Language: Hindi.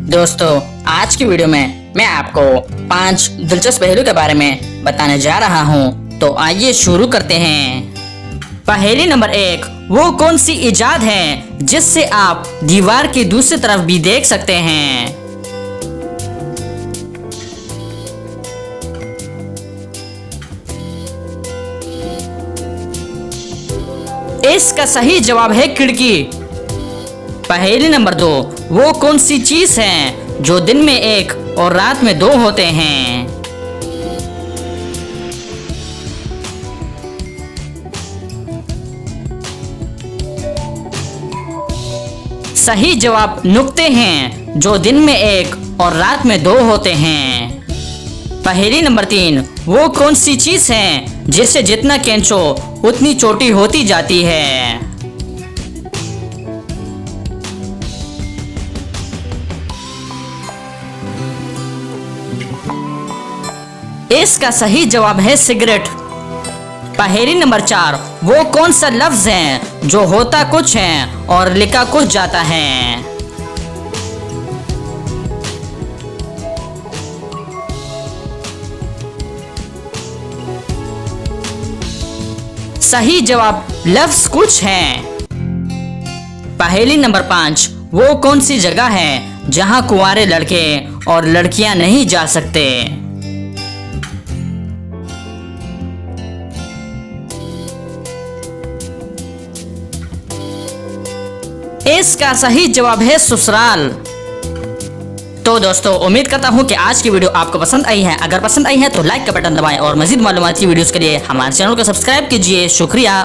दोस्तों, आज की वीडियो में मैं आपको 5 दिलचस्प पहेलियों के बारे में बताने जा रहा हूँ। तो आइए शुरू करते हैं। पहेली नंबर 1, वो कौन सी इजाद है जिससे आप दीवार की दूसरी तरफ भी देख सकते हैं? इसका सही जवाब है खिड़की। पहेली नंबर 2, वो कौन सी चीज है जो दिन में एक और रात में 2 होते हैं? सही जवाब नुक्ते हैं जो दिन में 1 और रात में 2 होते हैं। पहेली नंबर 3, वो कौन सी चीज है जिससे जितना खींचो उतनी छोटी होती जाती है? इसका सही जवाब है सिगरेट। पहेली नंबर 4, वो कौन सा लफ्ज है जो होता कुछ है और लिखा कुछ जाता है? सही जवाब लफ्ज कुछ है। पहेली नंबर 5, वो कौन सी जगह है जहां कुंवारे लड़के और लड़कियां नहीं जा सकते? इसका सही जवाब है ससुराल। तो दोस्तों, उम्मीद करता हूँ कि आज की वीडियो आपको पसंद आई है। अगर पसंद आई है तो लाइक का बटन दबाएं और मजीद मालूमाती वीडियोस के लिए हमारे चैनल को सब्सक्राइब कीजिए। शुक्रिया।